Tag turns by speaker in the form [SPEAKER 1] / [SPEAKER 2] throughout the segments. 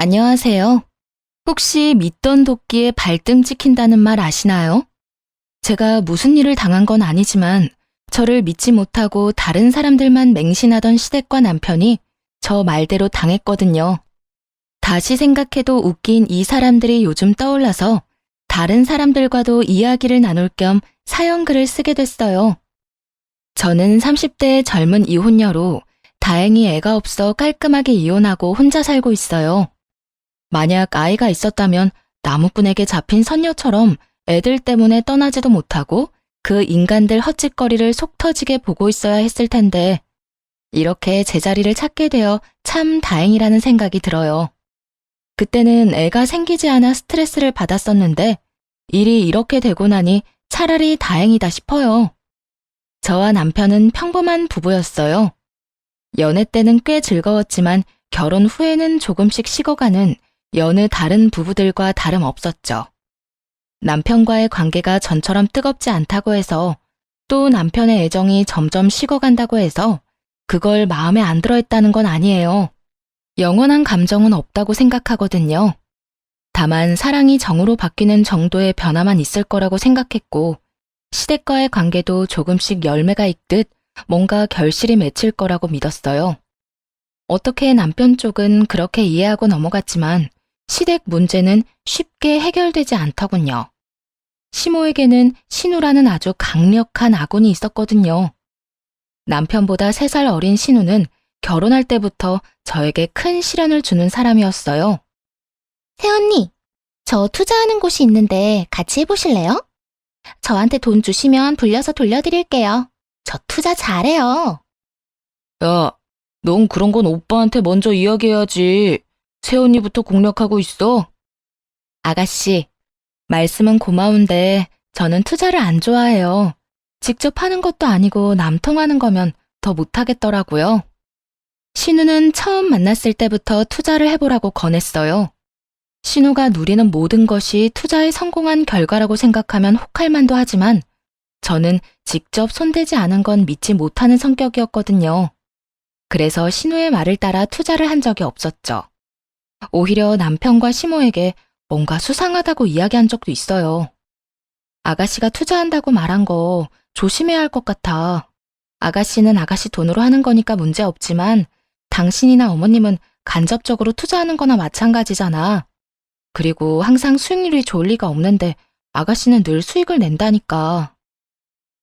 [SPEAKER 1] 안녕하세요. 혹시 믿던 도끼에 발등 찍힌다는 말 아시나요? 제가 무슨 일을 당한 건 아니지만 저를 믿지 못하고 다른 사람들만 맹신하던 시댁과 남편이 저 말대로 당했거든요. 다시 생각해도 웃긴 이 사람들이 요즘 떠올라서 다른 사람들과도 이야기를 나눌 겸 사연글을 쓰게 됐어요. 저는 30대의 젊은 이혼녀로 다행히 애가 없어 깔끔하게 이혼하고 혼자 살고 있어요. 만약 아이가 있었다면 나무꾼에게 잡힌 선녀처럼 애들 때문에 떠나지도 못하고 그 인간들 헛짓거리를 속 터지게 보고 있어야 했을 텐데 이렇게 제자리를 찾게 되어 참 다행이라는 생각이 들어요. 그때는 애가 생기지 않아 스트레스를 받았었는데 일이 이렇게 되고 나니 차라리 다행이다 싶어요. 저와 남편은 평범한 부부였어요. 연애 때는 꽤 즐거웠지만 결혼 후에는 조금씩 식어가는 여느 다른 부부들과 다름없었죠. 남편과의 관계가 전처럼 뜨겁지 않다고 해서 또 남편의 애정이 점점 식어간다고 해서 그걸 마음에 안 들어 했다는 건 아니에요. 영원한 감정은 없다고 생각하거든요. 다만 사랑이 정으로 바뀌는 정도의 변화만 있을 거라고 생각했고 시댁과의 관계도 조금씩 열매가 익듯 뭔가 결실이 맺힐 거라고 믿었어요. 어떻게 남편 쪽은 그렇게 이해하고 넘어갔지만 시댁 문제는 쉽게 해결되지 않더군요. 시모에게는 신우라는 아주 강력한 아군이 있었거든요. 남편보다 3살 어린 신우는 결혼할 때부터 저에게 큰 시련을 주는 사람이었어요.
[SPEAKER 2] 새언니, 저 투자하는 곳이 있는데 같이 해보실래요? 저한테 돈 주시면 불려서 돌려드릴게요. 저 투자 잘해요.
[SPEAKER 1] 야, 넌 그런 건 오빠한테 먼저 이야기해야지. 새언니부터 공략하고 있어. 아가씨, 말씀은 고마운데 저는 투자를 안 좋아해요. 직접 하는 것도 아니고 남통하는 거면 더 못하겠더라고요. 신우는 처음 만났을 때부터 투자를 해보라고 권했어요. 신우가 누리는 모든 것이 투자에 성공한 결과라고 생각하면 혹할 만도 하지만 저는 직접 손대지 않은 건 믿지 못하는 성격이었거든요. 그래서 신우의 말을 따라 투자를 한 적이 없었죠. 오히려 남편과 시모에게 뭔가 수상하다고 이야기한 적도 있어요. 아가씨가 투자한다고 말한 거 조심해야 할 것 같아. 아가씨는 아가씨 돈으로 하는 거니까 문제 없지만 당신이나 어머님은 간접적으로 투자하는 거나 마찬가지잖아. 그리고 항상 수익률이 좋을 리가 없는데 아가씨는 늘 수익을 낸다니까.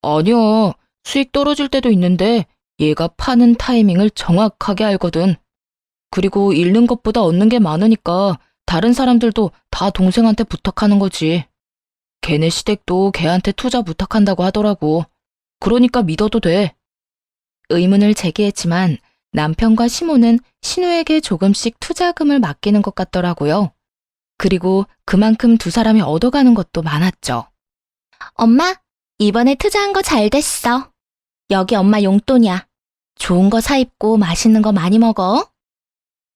[SPEAKER 1] 아니야. 수익 떨어질 때도 있는데 얘가 파는 타이밍을 정확하게 알거든. 그리고 잃는 것보다 얻는 게 많으니까 다른 사람들도 다 동생한테 부탁하는 거지. 걔네 시댁도 걔한테 투자 부탁한다고 하더라고. 그러니까 믿어도 돼. 의문을 제기했지만 남편과 시모는 신우에게 조금씩 투자금을 맡기는 것 같더라고요. 그리고 그만큼 두 사람이 얻어가는 것도 많았죠.
[SPEAKER 2] 엄마, 이번에 투자한 거 잘 됐어. 여기 엄마 용돈이야. 좋은 거 사 입고 맛있는 거 많이 먹어.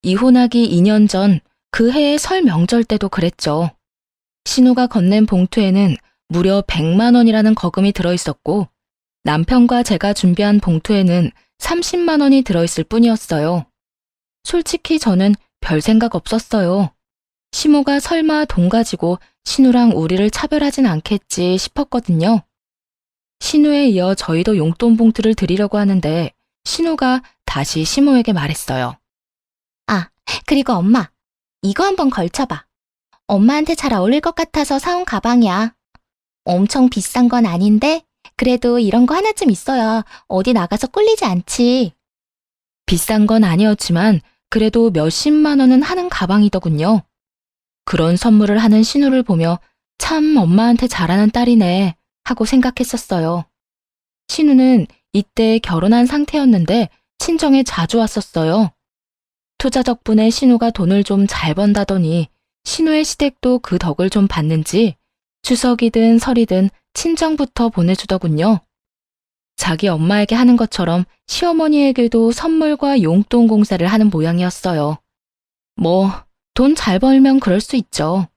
[SPEAKER 1] 이혼하기 2년 전 그 해의 설 명절 때도 그랬죠. 신우가 건넨 봉투에는 무려 100만 원이라는 거금이 들어있었고 남편과 제가 준비한 봉투에는 30만 원이 들어있을 뿐이었어요. 솔직히 저는 별 생각 없었어요. 시모가 설마 돈 가지고 신우랑 우리를 차별하진 않겠지 싶었거든요. 신우에 이어 저희도 용돈 봉투를 드리려고 하는데 신우가 다시 시모에게 말했어요.
[SPEAKER 2] 아, 그리고 엄마, 이거 한번 걸쳐봐. 엄마한테 잘 어울릴 것 같아서 사온 가방이야. 엄청 비싼 건 아닌데 그래도 이런 거 하나쯤 있어야 어디 나가서 꿀리지 않지.
[SPEAKER 1] 비싼 건 아니었지만 그래도 몇십만 원은 하는 가방이더군요. 그런 선물을 하는 신우를 보며 참 엄마한테 잘하는 딸이네 하고 생각했었어요. 신우는 이때 결혼한 상태였는데 친정에 자주 왔었어요. 투자 덕분에 신우가 돈을 좀 잘 번다더니 신우의 시댁도 그 덕을 좀 받는지 추석이든 설이든 친정부터 보내주더군요. 자기 엄마에게 하는 것처럼 시어머니에게도 선물과 용돈 공세를 하는 모양이었어요. 뭐, 돈 잘 벌면 그럴 수 있죠.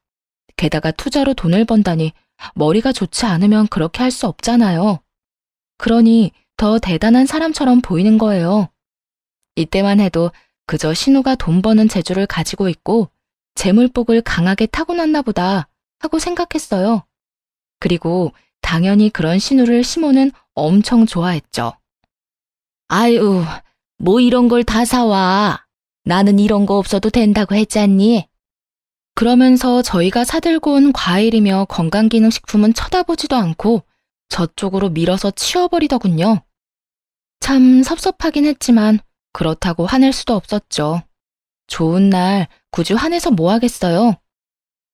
[SPEAKER 1] 게다가 투자로 돈을 번다니 머리가 좋지 않으면 그렇게 할 수 없잖아요. 그러니 더 대단한 사람처럼 보이는 거예요. 이때만 해도 그저 신우가 돈 버는 재주를 가지고 있고 재물복을 강하게 타고났나 보다 하고 생각했어요. 그리고 당연히 그런 신우를 시모는 엄청 좋아했죠. 아유, 뭐 이런 걸 다 사와. 나는 이런 거 없어도 된다고 했잖니. 그러면서 저희가 사들고 온 과일이며 건강기능식품은 쳐다보지도 않고 저쪽으로 밀어서 치워버리더군요. 참 섭섭하긴 했지만 그렇다고 화낼 수도 없었죠. 좋은 날 굳이 화내서 뭐 하겠어요.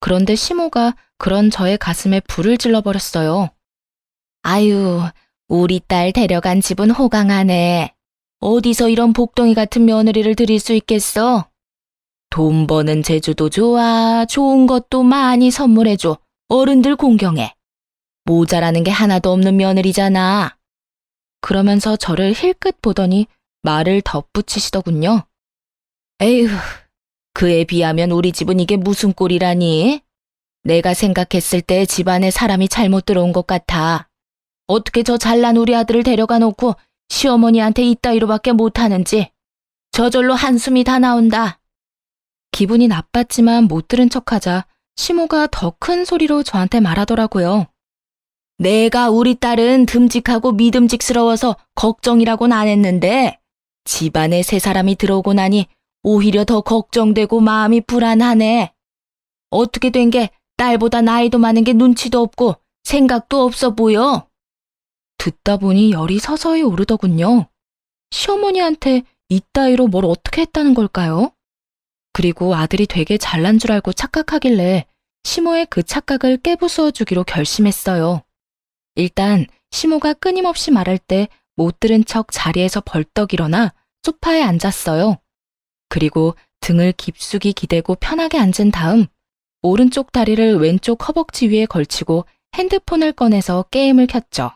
[SPEAKER 1] 그런데 시모가 그런 저의 가슴에 불을 질러버렸어요. 아유, 우리 딸 데려간 집은 호강하네. 어디서 이런 복덩이 같은 며느리를 들일 수 있겠어? 돈 버는 재주도 좋아, 좋은 것도 많이 선물해줘. 어른들 공경해. 모자라는 게 하나도 없는 며느리잖아. 그러면서 저를 힐끗 보더니 말을 덧붙이시더군요. 에휴, 그에 비하면 우리 집은 이게 무슨 꼴이라니? 내가 생각했을 때 집안에 사람이 잘못 들어온 것 같아. 어떻게 저 잘난 우리 아들을 데려가 놓고 시어머니한테 이따위로밖에 못하는지. 저절로 한숨이 다 나온다. 기분이 나빴지만 못 들은 척하자 시모가 더 큰 소리로 저한테 말하더라고요. 내가 우리 딸은 듬직하고 믿음직스러워서 걱정이라고는 안 했는데 집안에 새 사람이 들어오고 나니 오히려 더 걱정되고 마음이 불안하네. 어떻게 된 게 딸보다 나이도 많은 게 눈치도 없고 생각도 없어 보여. 듣다 보니 열이 서서히 오르더군요. 시어머니한테 이따위로 뭘 어떻게 했다는 걸까요? 그리고 아들이 되게 잘난 줄 알고 착각하길래 시모의 그 착각을 깨부수어 주기로 결심했어요. 일단 시모가 끊임없이 말할 때 못 들은 척 자리에서 벌떡 일어나 소파에 앉았어요. 그리고 등을 깊숙이 기대고 편하게 앉은 다음 오른쪽 다리를 왼쪽 허벅지 위에 걸치고 핸드폰을 꺼내서 게임을 켰죠.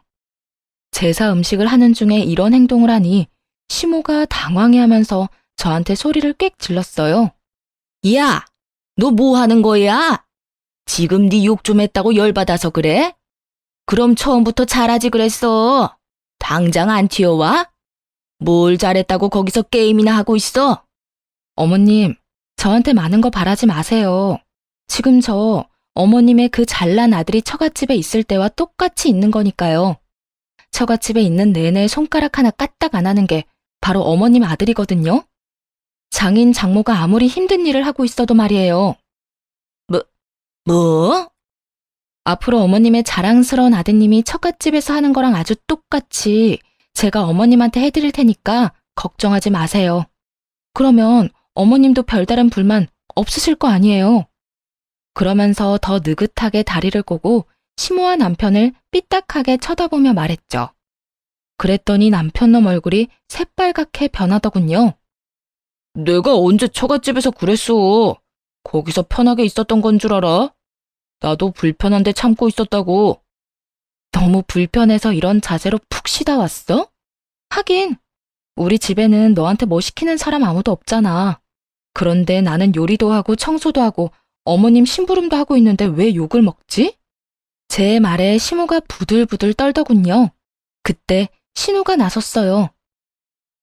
[SPEAKER 1] 제사 음식을 하는 중에 이런 행동을 하니 시모가 당황해하면서 저한테 소리를 꽥 질렀어요. 야, 너 뭐 하는 거야? 지금 네 욕 좀 했다고 열받아서 그래? 그럼 처음부터 잘하지 그랬어. 당장 안 튀어와? 뭘 잘했다고 거기서 게임이나 하고 있어? 어머님, 저한테 많은 거 바라지 마세요. 지금 저 어머님의 그 잘난 아들이 처갓집에 있을 때와 똑같이 있는 거니까요. 처갓집에 있는 내내 손가락 하나 까딱 안 하는 게 바로 어머님 아들이거든요. 장인 장모가 아무리 힘든 일을 하고 있어도 말이에요. 뭐? 앞으로 어머님의 자랑스러운 아드님이 처갓집에서 하는 거랑 아주 똑같이 제가 어머님한테 해드릴 테니까 걱정하지 마세요. 그러면 어머님도 별다른 불만 없으실 거 아니에요. 그러면서 더 느긋하게 다리를 꼬고 시모와 남편을 삐딱하게 쳐다보며 말했죠. 그랬더니 남편놈 얼굴이 새빨갛게 변하더군요. 내가 언제 처갓집에서 그랬어. 거기서 편하게 있었던 건 줄 알아? 나도 불편한데 참고 있었다고. 너무 불편해서 이런 자세로 푹 쉬다 왔어? 하긴 우리 집에는 너한테 뭐 시키는 사람 아무도 없잖아. 그런데 나는 요리도 하고 청소도 하고 어머님 심부름도 하고 있는데 왜 욕을 먹지? 제 말에 시모가 부들부들 떨더군요. 그때 신우가 나섰어요.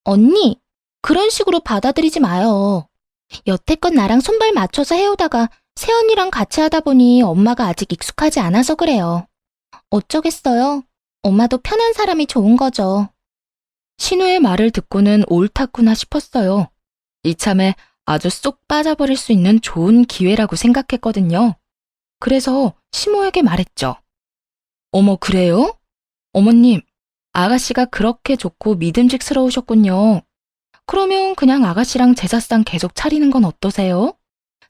[SPEAKER 2] 언니, 그런 식으로 받아들이지 마요. 여태껏 나랑 손발 맞춰서 해오다가 새언니랑 같이 하다 보니 엄마가 아직 익숙하지 않아서 그래요. 어쩌겠어요. 엄마도 편한 사람이 좋은 거죠.
[SPEAKER 1] 신우의 말을 듣고는 옳다구나 싶었어요. 이참에 아주 쏙 빠져버릴 수 있는 좋은 기회라고 생각했거든요. 그래서 시모에게 말했죠. 어머, 그래요? 어머님, 아가씨가 그렇게 좋고 믿음직스러우셨군요. 그러면 그냥 아가씨랑 제사상 계속 차리는 건 어떠세요?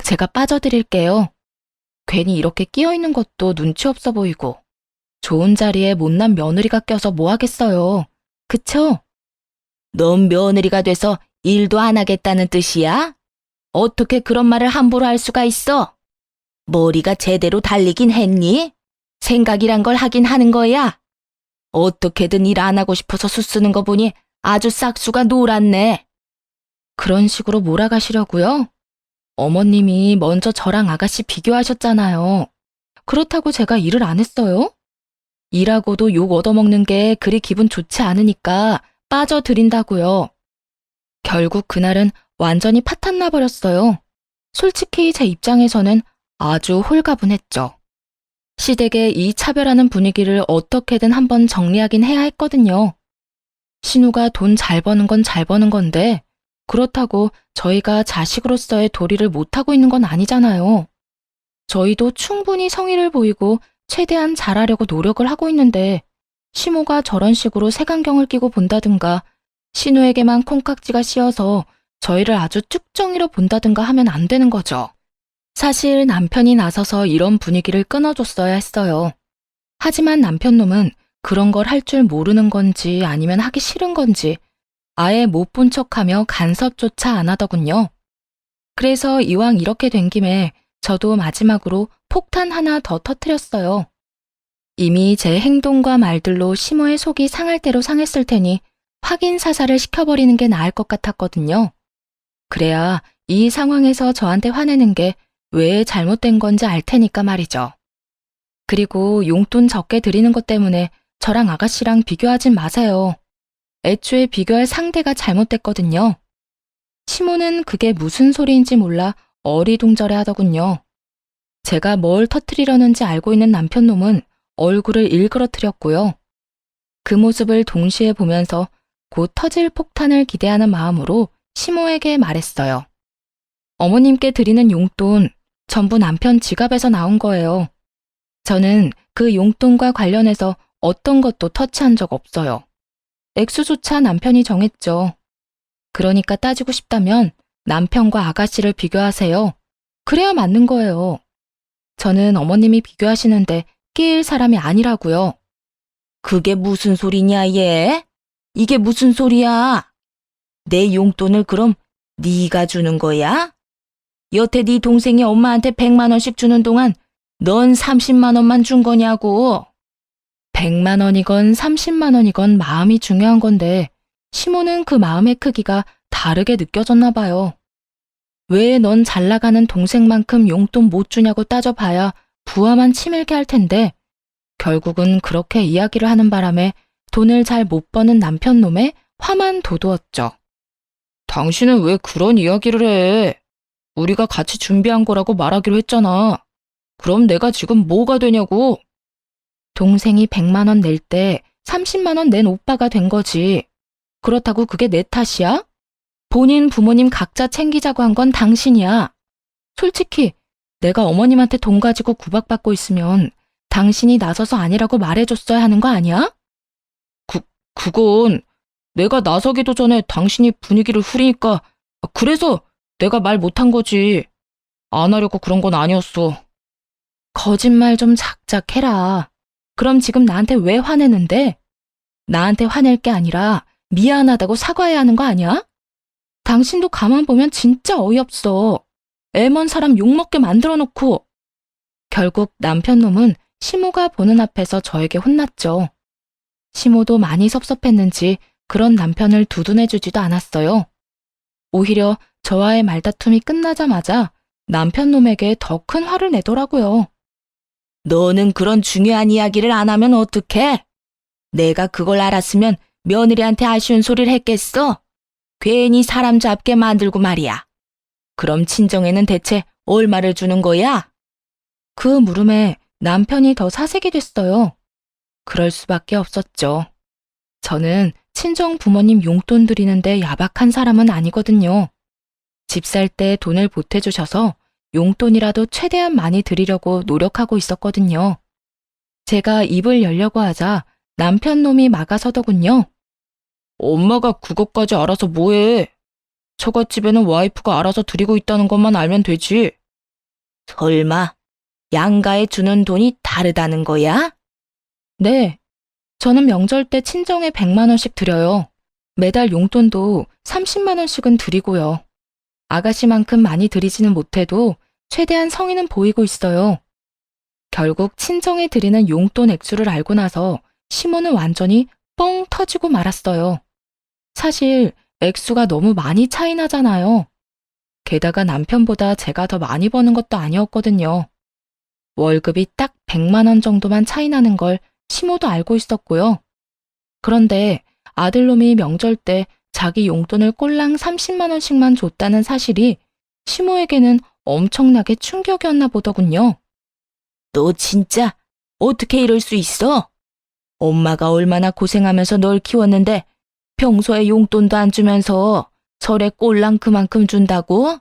[SPEAKER 1] 제가 빠져드릴게요. 괜히 이렇게 끼어있는 것도 눈치 없어 보이고 좋은 자리에 못난 며느리가 껴서 뭐 하겠어요. 그쵸? 넌 며느리가 돼서 일도 안 하겠다는 뜻이야? 어떻게 그런 말을 함부로 할 수가 있어? 머리가 제대로 달리긴 했니? 생각이란 걸 하긴 하는 거야. 어떻게든 일 안 하고 싶어서 수쓰는 거 보니 아주 싹수가 노랗네. 그런 식으로 몰아가시려고요? 어머님이 먼저 저랑 아가씨 비교하셨잖아요. 그렇다고 제가 일을 안 했어요? 일하고도 욕 얻어먹는 게 그리 기분 좋지 않으니까 빠져드린다고요. 결국 그날은 완전히 파탄나 버렸어요. 솔직히 제 입장에서는 아주 홀가분했죠. 시댁의 이 차별하는 분위기를 어떻게든 한번 정리하긴 해야 했거든요. 신우가 돈 잘 버는 건 잘 버는 건데 그렇다고 저희가 자식으로서의 도리를 못하고 있는 건 아니잖아요. 저희도 충분히 성의를 보이고 최대한 잘하려고 노력을 하고 있는데 시모가 저런 식으로 색안경을 끼고 본다든가 신우에게만 콩깍지가 씌어서 저희를 아주 쭉정이로 본다든가 하면 안 되는 거죠. 사실 남편이 나서서 이런 분위기를 끊어줬어야 했어요. 하지만 남편놈은 그런 걸 할 줄 모르는 건지 아니면 하기 싫은 건지 아예 못 본 척하며 간섭조차 안 하더군요. 그래서 이왕 이렇게 된 김에 저도 마지막으로 폭탄 하나 더 터뜨렸어요. 이미 제 행동과 말들로 시모의 속이 상할 대로 상했을 테니 확인 사살을 시켜버리는 게 나을 것 같았거든요. 그래야 이 상황에서 저한테 화내는 게 왜 잘못된 건지 알 테니까 말이죠. 그리고 용돈 적게 드리는 것 때문에 저랑 아가씨랑 비교하진 마세요. 애초에 비교할 상대가 잘못됐거든요. 시모는 그게 무슨 소리인지 몰라 어리둥절해 하더군요. 제가 뭘 터뜨리려는지 알고 있는 남편놈은 얼굴을 일그러뜨렸고요. 그 모습을 동시에 보면서 곧 터질 폭탄을 기대하는 마음으로 시모에게 말했어요. 어머님께 드리는 용돈 전부 남편 지갑에서 나온 거예요. 저는 그 용돈과 관련해서 어떤 것도 터치한 적 없어요. 액수조차 남편이 정했죠. 그러니까 따지고 싶다면 남편과 아가씨를 비교하세요. 그래야 맞는 거예요. 저는 어머님이 비교하시는데 끼일 사람이 아니라고요. 그게 무슨 소리냐, 얘? 이게 무슨 소리야? 내 용돈을 그럼 네가 주는 거야? 여태 네 동생이 엄마한테 100만 원씩 주는 동안 넌 30만 원만 준 거냐고. 100만 원이건 30만 원이건 마음이 중요한 건데 시모는 그 마음의 크기가 다르게 느껴졌나 봐요. 왜 넌 잘 나가는 동생만큼 용돈 못 주냐고 따져봐야 부하만 치밀게 할 텐데 결국은 그렇게 이야기를 하는 바람에 돈을 잘 못 버는 남편놈의 화만 돋우었죠. 당신은 왜 그런 이야기를 해? 우리가 같이 준비한 거라고 말하기로 했잖아. 그럼 내가 지금 뭐가 되냐고. 동생이 100만 원 낼 때 30만 원 낸 오빠가 된 거지. 그렇다고 그게 내 탓이야? 본인 부모님 각자 챙기자고 한 건 당신이야. 솔직히 내가 어머님한테 돈 가지고 구박받고 있으면 당신이 나서서 아니라고 말해줬어야 하는 거 아니야? 그건 내가 나서기도 전에 당신이 분위기를 흐리니까 그래서 내가 말 못한 거지. 안 하려고 그런 건 아니었어. 거짓말 좀 작작 해라. 그럼 지금 나한테 왜 화내는데? 나한테 화낼 게 아니라 미안하다고 사과해야 하는 거 아니야? 당신도 가만 보면 진짜 어이없어. 애먼 사람 욕먹게 만들어 놓고. 결국 남편놈은 시모가 보는 앞에서 저에게 혼났죠. 시모도 많이 섭섭했는지 그런 남편을 두둔해주지도 않았어요. 오히려 저와의 말다툼이 끝나자마자 남편놈에게 더 큰 화를 내더라고요. 너는 그런 중요한 이야기를 안 하면 어떡해? 내가 그걸 알았으면 며느리한테 아쉬운 소리를 했겠어? 괜히 사람 잡게 만들고 말이야. 그럼 친정에는 대체 얼마를 주는 거야? 그 물음에 남편이 더 사색이 됐어요. 그럴 수밖에 없었죠. 저는 친정 부모님 용돈 드리는데 야박한 사람은 아니거든요. 집 살 때 돈을 보태주셔서 용돈이라도 최대한 많이 드리려고 노력하고 있었거든요. 제가 입을 열려고 하자 남편놈이 막아서더군요. 엄마가 그것까지 알아서 뭐해? 처갓집에는 와이프가 알아서 드리고 있다는 것만 알면 되지. 설마 양가에 주는 돈이 다르다는 거야? 네. 저는 명절 때 친정에 100만 원씩 드려요. 매달 용돈도 30만 원씩은 드리고요. 아가씨만큼 많이 드리지는 못해도 최대한 성의는 보이고 있어요. 결국 친정에 드리는 용돈 액수를 알고 나서 시모는 완전히 뻥 터지고 말았어요. 사실 액수가 너무 많이 차이 나잖아요. 게다가 남편보다 제가 더 많이 버는 것도 아니었거든요. 월급이 딱 100만 원 정도만 차이 나는 걸 시모도 알고 있었고요. 그런데 아들놈이 명절 때 자기 용돈을 꼴랑 30만 원씩만 줬다는 사실이 시모에게는 엄청나게 충격이었나 보더군요. 너 진짜 어떻게 이럴 수 있어? 엄마가 얼마나 고생하면서 널 키웠는데 평소에 용돈도 안 주면서 설에 꼴랑 그만큼 준다고?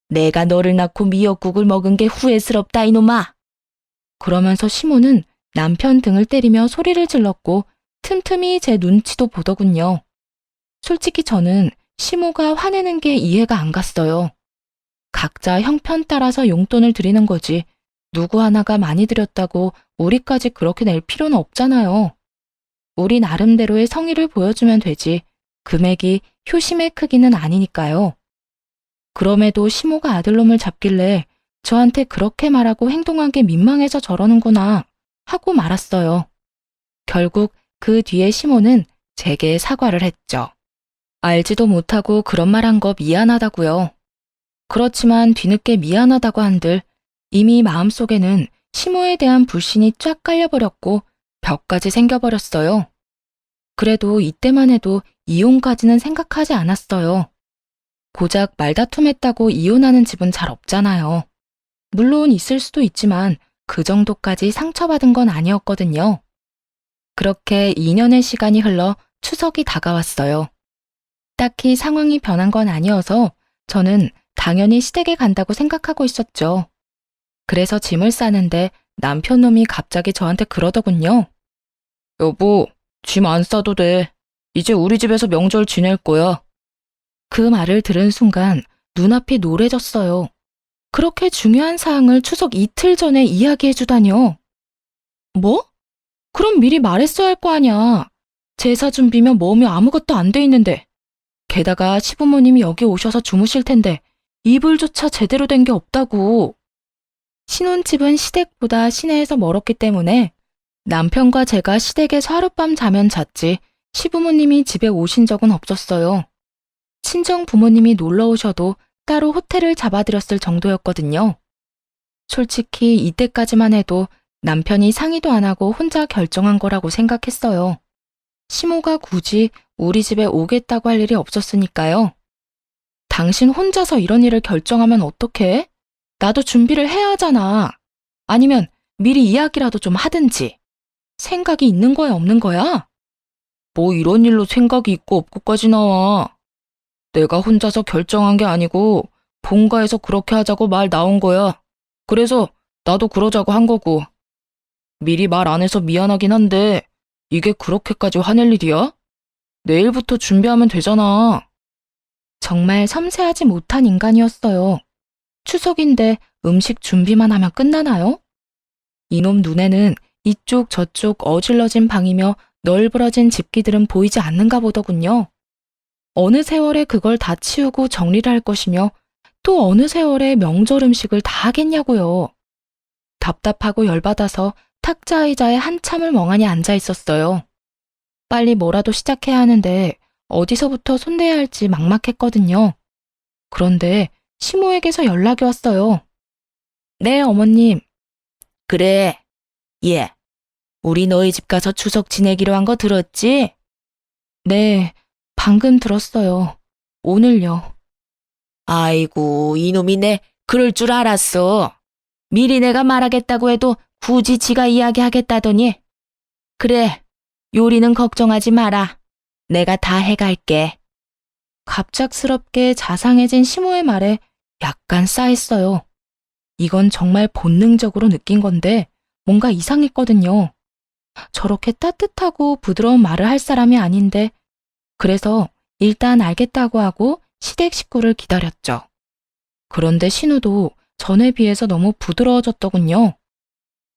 [SPEAKER 1] 내가 너를 낳고 미역국을 먹은 게 후회스럽다 이놈아. 그러면서 시모는 남편 등을 때리며 소리를 질렀고 틈틈이 제 눈치도 보더군요. 솔직히 저는 시모가 화내는 게 이해가 안 갔어요. 각자 형편 따라서 용돈을 드리는 거지 누구 하나가 많이 드렸다고 우리까지 그렇게 낼 필요는 없잖아요. 우리 나름대로의 성의를 보여주면 되지 금액이 효심의 크기는 아니니까요. 그럼에도 시모가 아들놈을 잡길래 저한테 그렇게 말하고 행동한 게 민망해서 저러는구나 하고 말았어요. 결국 그 뒤에 시모는 제게 사과를 했죠. 알지도 못하고 그런 말 한 거 미안하다고요. 그렇지만 뒤늦게 미안하다고 한들 이미 마음속에는 시모에 대한 불신이 쫙 깔려버렸고 벽까지 생겨버렸어요. 그래도 이때만 해도 이혼까지는 생각하지 않았어요. 고작 말다툼했다고 이혼하는 집은 잘 없잖아요. 물론 있을 수도 있지만 그 정도까지 상처받은 건 아니었거든요. 그렇게 2년의 시간이 흘러 추석이 다가왔어요. 딱히 상황이 변한 건 아니어서 저는 당연히 시댁에 간다고 생각하고 있었죠. 그래서 짐을 싸는데 남편 놈이 갑자기 저한테 그러더군요. 여보, 짐 안 싸도 돼. 이제 우리 집에서 명절 지낼 거야. 그 말을 들은 순간 눈앞이 노래졌어요. 그렇게 중요한 사항을 추석 이틀 전에 이야기해주다뇨. 뭐? 그럼 미리 말했어야 할 거 아냐. 제사 준비며 뭐며 아무것도 안 돼 있는데. 게다가 시부모님이 여기 오셔서 주무실 텐데 이불조차 제대로 된 게 없다고. 신혼집은 시댁보다 시내에서 멀었기 때문에 남편과 제가 시댁에서 하룻밤 자면 잤지 시부모님이 집에 오신 적은 없었어요. 친정 부모님이 놀러 오셔도 따로 호텔을 잡아드렸을 정도였거든요. 솔직히 이때까지만 해도 남편이 상의도 안 하고 혼자 결정한 거라고 생각했어요. 시모가 굳이 우리 집에 오겠다고 할 일이 없었으니까요. 당신 혼자서 이런 일을 결정하면 어떡해? 나도 준비를 해야 하잖아. 아니면 미리 이야기라도 좀 하든지. 생각이 있는 거야, 없는 거야? 뭐 이런 일로 생각이 있고 없고까지 나와. 내가 혼자서 결정한 게 아니고 본가에서 그렇게 하자고 말 나온 거야. 그래서 나도 그러자고 한 거고. 미리 말 안 해서 미안하긴 한데 이게 그렇게까지 화낼 일이야? 내일부터 준비하면 되잖아. 정말 섬세하지 못한 인간이었어요. 추석인데 음식 준비만 하면 끝나나요? 이놈 눈에는 이쪽 저쪽 어질러진 방이며 널브러진 집기들은 보이지 않는가 보더군요. 어느 세월에 그걸 다 치우고 정리를 할 것이며 또 어느 세월에 명절 음식을 다 하겠냐고요. 답답하고 열받아서 탁자 의자에 한참을 멍하니 앉아 있었어요. 빨리 뭐라도 시작해야 하는데 어디서부터 손대야 할지 막막했거든요. 그런데 시모에게서 연락이 왔어요. 네, 어머님. 그래. 예. 우리 너희 집 가서 추석 지내기로 한 거 들었지? 네, 방금 들었어요. 오늘요. 아이고, 이놈이 내 그럴 줄 알았어. 미리 내가 말하겠다고 해도 굳이 지가 이야기하겠다더니. 그래, 요리는 걱정하지 마라. 내가 다 해갈게. 갑작스럽게 자상해진 시모의 말에 약간 싸했어요. 이건 정말 본능적으로 느낀 건데 뭔가 이상했거든요. 저렇게 따뜻하고 부드러운 말을 할 사람이 아닌데 그래서 일단 알겠다고 하고 시댁 식구를 기다렸죠. 그런데 신우도 전에 비해서 너무 부드러워졌더군요.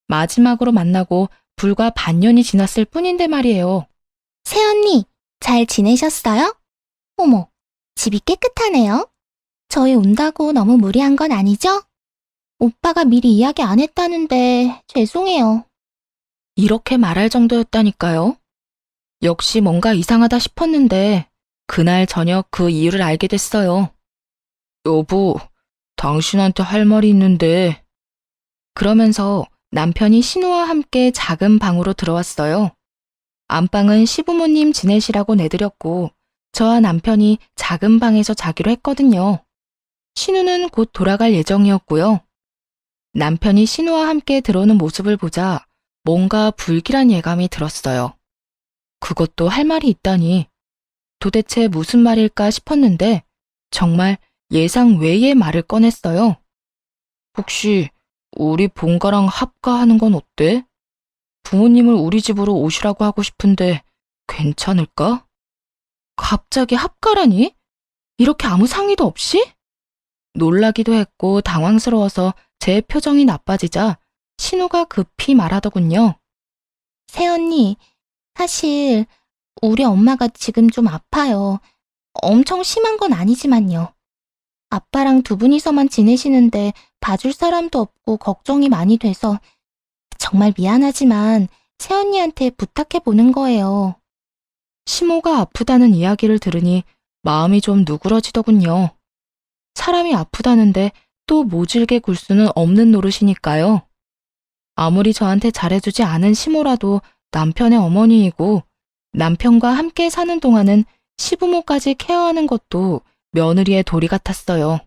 [SPEAKER 1] 마지막으로 만나고 불과 반년이 지났을 뿐인데 말이에요.
[SPEAKER 2] 새언니, 잘 지내셨어요? 어머, 집이 깨끗하네요. 저희 온다고 너무 무리한 건 아니죠? 오빠가 미리 이야기 안 했다는데 죄송해요.
[SPEAKER 1] 이렇게 말할 정도였다니까요. 역시 뭔가 이상하다 싶었는데 그날 저녁 그 이유를 알게 됐어요. 여보, 당신한테 할 말이 있는데. 그러면서 남편이 신우와 함께 작은 방으로 들어왔어요. 안방은 시부모님 지내시라고 내드렸고 저와 남편이 작은 방에서 자기로 했거든요. 신우는 곧 돌아갈 예정이었고요. 남편이 신우와 함께 들어오는 모습을 보자 뭔가 불길한 예감이 들었어요. 그것도 할 말이 있다니 도대체 무슨 말일까 싶었는데 정말 예상 외의 말을 꺼냈어요. 혹시 우리 본가랑 합가하는 건 어때? 부모님을 우리 집으로 오시라고 하고 싶은데 괜찮을까? 갑자기 합가라니? 이렇게 아무 상의도 없이? 놀라기도 했고 당황스러워서 제 표정이 나빠지자 신우가 급히 말하더군요.
[SPEAKER 2] 새언니, 사실 우리 엄마가 지금 좀 아파요. 엄청 심한 건 아니지만요. 아빠랑 두 분이서만 지내시는데 봐줄 사람도 없고 걱정이 많이 돼서 정말 미안하지만 새언니한테 부탁해 보는 거예요.
[SPEAKER 1] 시모가 아프다는 이야기를 들으니 마음이 좀 누그러지더군요. 사람이 아프다는데 또 모질게 굴 수는 없는 노릇이니까요. 아무리 저한테 잘해주지 않은 시모라도 남편의 어머니이고 남편과 함께 사는 동안은 시부모까지 케어하는 것도 며느리의 도리 같았어요.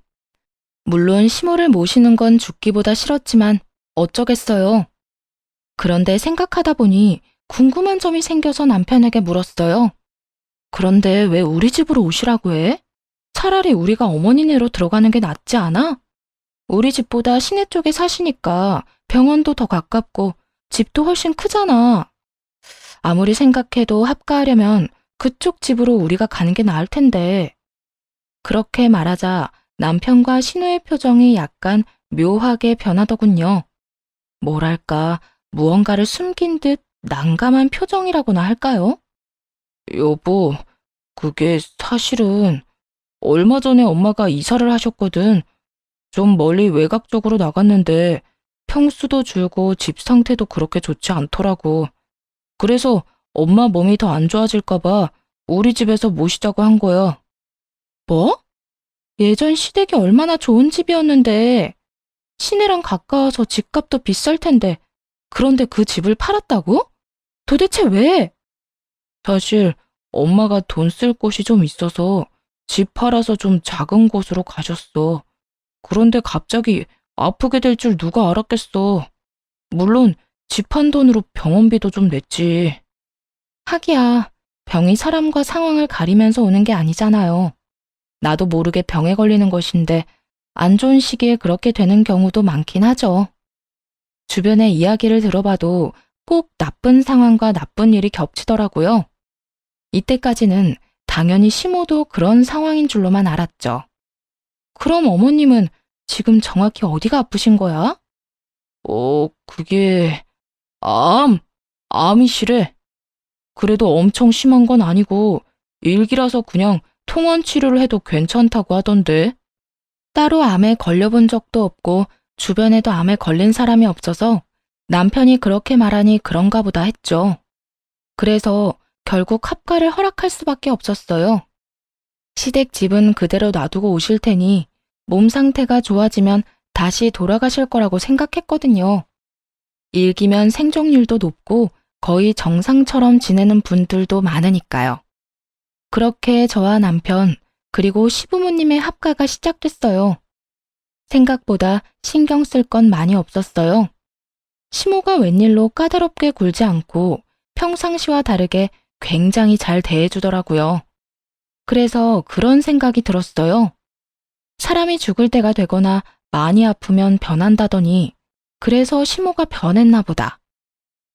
[SPEAKER 1] 물론 시모를 모시는 건 죽기보다 싫었지만 어쩌겠어요. 그런데 생각하다 보니 궁금한 점이 생겨서 남편에게 물었어요. 그런데 왜 우리 집으로 오시라고 해? 차라리 우리가 어머니네로 들어가는 게 낫지 않아? 우리 집보다 시내 쪽에 사시니까 병원도 더 가깝고 집도 훨씬 크잖아. 아무리 생각해도 합가하려면 그쪽 집으로 우리가 가는 게 나을 텐데. 그렇게 말하자 남편과 신우의 표정이 약간 묘하게 변하더군요. 뭐랄까, 무언가를 숨긴 듯 난감한 표정이라고나 할까요? 여보, 그게 사실은 얼마 전에 엄마가 이사를 하셨거든. 좀 멀리 외곽 쪽으로 나갔는데 평수도 줄고 집 상태도 그렇게 좋지 않더라고. 그래서 엄마 몸이 더 안 좋아질까봐 우리 집에서 모시자고 한 거야. 뭐? 예전 시댁이 얼마나 좋은 집이었는데 시내랑 가까워서 집값도 비쌀 텐데 그런데 그 집을 팔았다고? 도대체 왜? 사실 엄마가 돈 쓸 곳이 좀 있어서 집 팔아서 좀 작은 곳으로 가셨어. 그런데 갑자기 아프게 될 줄 누가 알았겠어. 물론 집 한 돈으로 병원비도 좀 냈지. 하기야, 병이 사람과 상황을 가리면서 오는 게 아니잖아요. 나도 모르게 병에 걸리는 것인데 안 좋은 시기에 그렇게 되는 경우도 많긴 하죠. 주변의 이야기를 들어봐도 꼭 나쁜 상황과 나쁜 일이 겹치더라고요. 이때까지는 당연히 시모도 그런 상황인 줄로만 알았죠. 그럼 어머님은 지금 정확히 어디가 아프신 거야? 그게 암이시래. 그래도 엄청 심한 건 아니고 일기라서 그냥 통원 치료를 해도 괜찮다고 하던데. 따로 암에 걸려본 적도 없고 주변에도 암에 걸린 사람이 없어서 남편이 그렇게 말하니 그런가 보다 했죠. 그래서 결국 합가를 허락할 수밖에 없었어요. 시댁 집은 그대로 놔두고 오실 테니 몸 상태가 좋아지면 다시 돌아가실 거라고 생각했거든요. 일기면 생존율도 높고 거의 정상처럼 지내는 분들도 많으니까요. 그렇게 저와 남편 그리고 시부모님의 합가가 시작됐어요. 생각보다 신경 쓸 건 많이 없었어요. 시모가 웬일로 까다롭게 굴지 않고 평상시와 다르게 굉장히 잘 대해주더라고요. 그래서 그런 생각이 들었어요. 사람이 죽을 때가 되거나 많이 아프면 변한다더니 그래서 시모가 변했나 보다.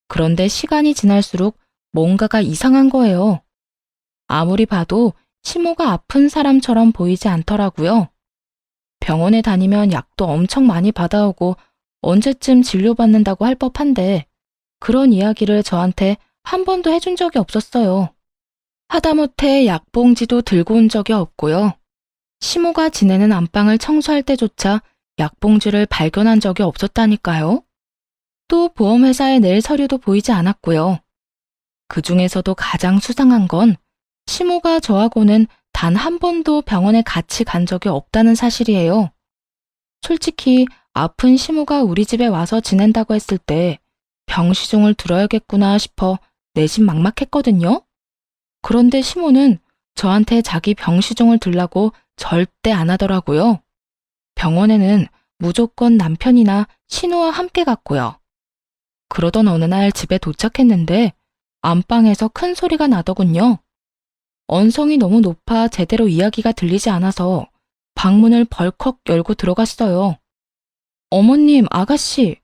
[SPEAKER 1] 그런데 시간이 지날수록 뭔가가 이상한 거예요. 아무리 봐도 시모가 아픈 사람처럼 보이지 않더라고요. 병원에 다니면 약도 엄청 많이 받아오고 언제쯤 진료받는다고 할 법한데 그런 이야기를 저한테 한 번도 해준 적이 없었어요. 하다못해 약봉지도 들고 온 적이 없고요. 시모가 지내는 안방을 청소할 때조차 약봉지를 발견한 적이 없었다니까요. 또 보험회사에 낼 서류도 보이지 않았고요. 그 중에서도 가장 수상한 건 시모가 저하고는 단 한 번도 병원에 같이 간 적이 없다는 사실이에요. 솔직히 아픈 시모가 우리 집에 와서 지낸다고 했을 때 병시종을 들어야겠구나 싶어 내심 막막했거든요. 그런데 시모는 저한테 자기 병시종을 들라고 절대 안 하더라고요. 병원에는 무조건 남편이나 신우와 함께 갔고요. 그러던 어느 날 집에 도착했는데 안방에서 큰 소리가 나더군요. 언성이 너무 높아 제대로 이야기가 들리지 않아서 방문을 벌컥 열고 들어갔어요. 어머님, 아가씨,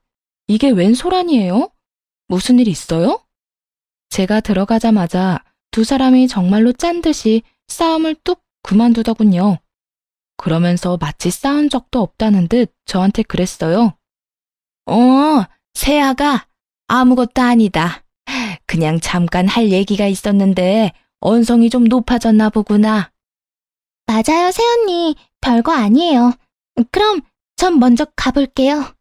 [SPEAKER 1] 이게 웬 소란이에요? 무슨 일 있어요? 제가 들어가자마자 두 사람이 정말로 짠 듯이 싸움을 뚝 그만두더군요. 그러면서 마치 싸운 적도 없다는 듯 저한테 그랬어요. 세아가 아무것도 아니다. 그냥 잠깐 할 얘기가 있었는데 언성이 좀 높아졌나 보구나.
[SPEAKER 2] 맞아요, 새언니. 별거 아니에요. 그럼 전 먼저 가볼게요.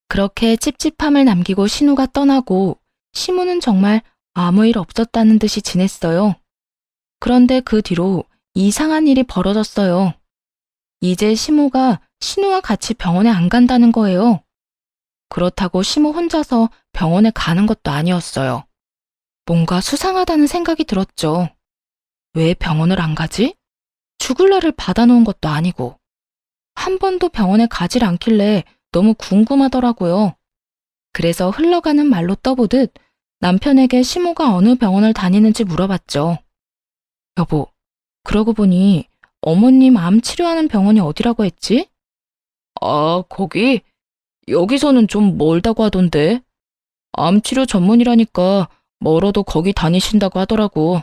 [SPEAKER 1] 그렇게 찝찝함을 남기고 신우가 떠나고 시무는 정말 아무 일 없었다는 듯이 지냈어요. 그런데 그 뒤로 이상한 일이 벌어졌어요. 이제 시무가 신우와 같이 병원에 안 간다는 거예요. 그렇다고 시무 혼자서 병원에 가는 것도 아니었어요. 뭔가 수상하다는 생각이 들었죠. 왜 병원을 안 가지? 죽을 날을 받아놓은 것도 아니고. 한 번도 병원에 가질 않길래 너무 궁금하더라고요. 그래서 흘러가는 말로 떠보듯 남편에게 시모가 어느 병원을 다니는지 물어봤죠. 여보, 그러고 보니 어머님 암 치료하는 병원이 어디라고 했지? 아, 거기? 여기서는 좀 멀다고 하던데. 암 치료 전문이라니까 멀어도 거기 다니신다고 하더라고.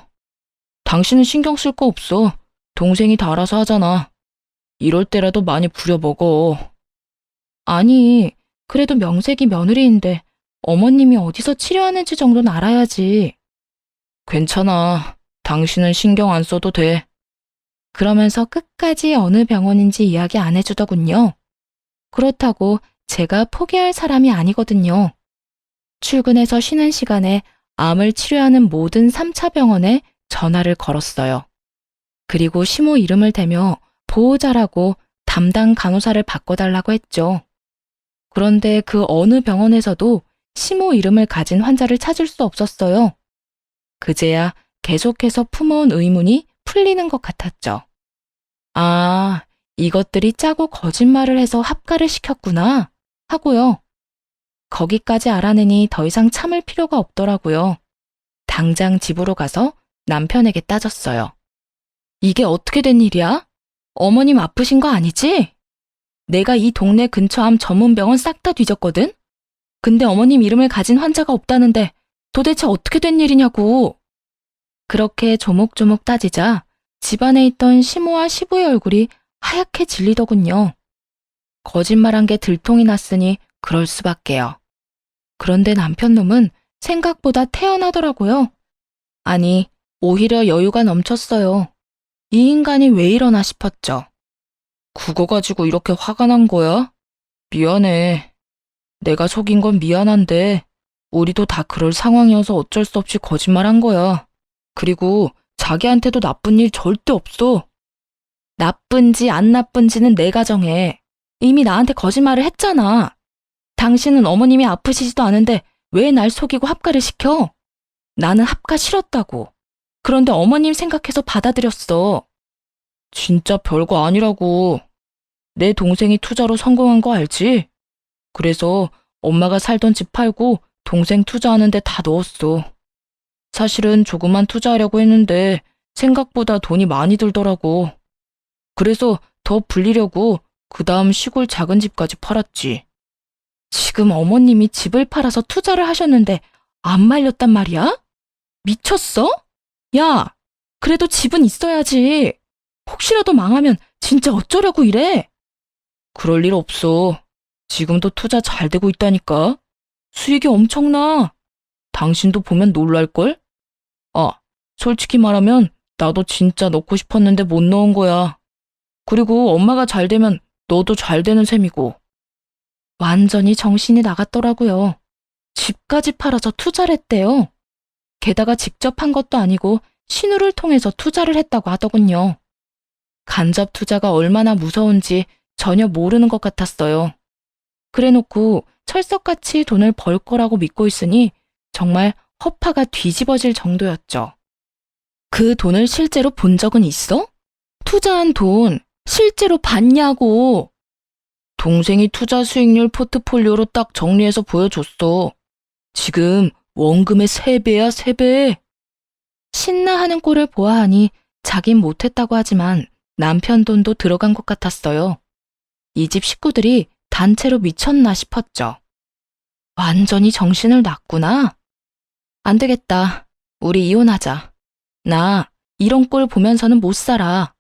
[SPEAKER 1] 당신은 신경 쓸 거 없어. 동생이 다 알아서 하잖아. 이럴 때라도 많이 부려먹어. 아니, 그래도 명색이 며느리인데 어머님이 어디서 치료하는지 정도는 알아야지. 괜찮아. 당신은 신경 안 써도 돼. 그러면서 끝까지 어느 병원인지 이야기 안 해주더군요. 그렇다고 제가 포기할 사람이 아니거든요. 출근해서 쉬는 시간에 암을 치료하는 모든 3차 병원에 전화를 걸었어요. 그리고 시모 이름을 대며 보호자라고 담당 간호사를 바꿔달라고 했죠. 그런데 그 어느 병원에서도 시모 이름을 가진 환자를 찾을 수 없었어요. 그제야 계속해서 품어온 의문이 풀리는 것 같았죠. 아, 이것들이 짜고 거짓말을 해서 합가를 시켰구나 하고요. 거기까지 알아내니 더 이상 참을 필요가 없더라고요. 당장 집으로 가서 남편에게 따졌어요. 이게 어떻게 된 일이야? 어머님 아프신 거 아니지? 내가 이 동네 근처 암 전문 병원 싹 다 뒤졌거든? 근데 어머님 이름을 가진 환자가 없다는데 도대체 어떻게 된 일이냐고. 그렇게 조목조목 따지자 집안에 있던 시모와 시부의 얼굴이 하얗게 질리더군요. 거짓말한 게 들통이 났으니 그럴 수밖에요. 그런데 남편 놈은 생각보다 태연하더라고요. 아니, 오히려 여유가 넘쳤어요. 이 인간이 왜 이러나 싶었죠. 그거 가지고 이렇게 화가 난 거야? 미안해. 내가 속인 건 미안한데 우리도 다 그럴 상황이어서 어쩔 수 없이 거짓말한 거야. 그리고 자기한테도 나쁜 일 절대 없어. 나쁜지 안 나쁜지는 내가 정해. 이미 나한테 거짓말을 했잖아. 당신은 어머님이 아프시지도 않은데 왜 날 속이고 합가를 시켜? 나는 합가 싫었다고. 그런데 어머님 생각해서 받아들였어. 진짜 별거 아니라고. 내 동생이 투자로 성공한 거 알지? 그래서 엄마가 살던 집 팔고 동생 투자하는 데 다 넣었어. 사실은 조금만 투자하려고 했는데 생각보다 돈이 많이 들더라고. 그래서 더 불리려고 그 다음 시골 작은 집까지 팔았지. 지금 어머님이 집을 팔아서 투자를 하셨는데 안 말렸단 말이야? 미쳤어? 야, 그래도 집은 있어야지. 혹시라도 망하면 진짜 어쩌려고 이래? 그럴 일 없어. 지금도 투자 잘 되고 있다니까. 수익이 엄청나. 당신도 보면 놀랄걸? 아, 솔직히 말하면 나도 진짜 넣고 싶었는데 못 넣은 거야. 그리고 엄마가 잘 되면 너도 잘 되는 셈이고. 완전히 정신이 나갔더라고요. 집까지 팔아서 투자를 했대요. 게다가 직접 한 것도 아니고 신우를 통해서 투자를 했다고 하더군요. 간접 투자가 얼마나 무서운지 전혀 모르는 것 같았어요. 그래놓고 철석같이 돈을 벌 거라고 믿고 있으니 정말 허파가 뒤집어질 정도였죠. 그 돈을 실제로 본 적은 있어? 투자한 돈 실제로 봤냐고. 동생이 투자 수익률 포트폴리오로 딱 정리해서 보여줬어. 지금 원금의 3배야, 3배. 신나하는 꼴을 보아하니 자긴 못했다고 하지만 남편 돈도 들어간 것 같았어요. 이 집 식구들이 단체로 미쳤나 싶었죠. 완전히 정신을 놨구나. 안 되겠다. 우리 이혼하자. 나 이런 꼴 보면서는 못 살아.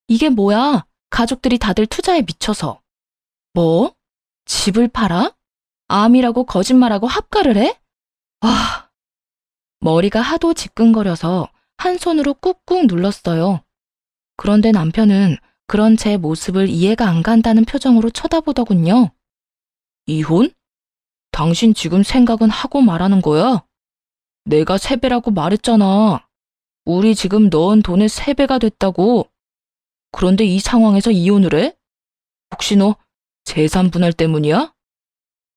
[SPEAKER 1] 이게 뭐야? 가족들이 다들 투자에 미쳐서. 뭐? 집을 팔아? 암이라고 거짓말하고 합가를 해? 와. 머리가 하도 지끈거려서 한 손으로 꾹꾹 눌렀어요. 그런데 남편은 그런 제 모습을 이해가 안 간다는 표정으로 쳐다보더군요. 이혼? 당신 지금 생각은 하고 말하는 거야? 내가 3배라고 말했잖아. 우리 지금 넣은 돈의 3배가 됐다고. 그런데 이 상황에서 이혼을 해? 혹시 너 재산 분할 때문이야?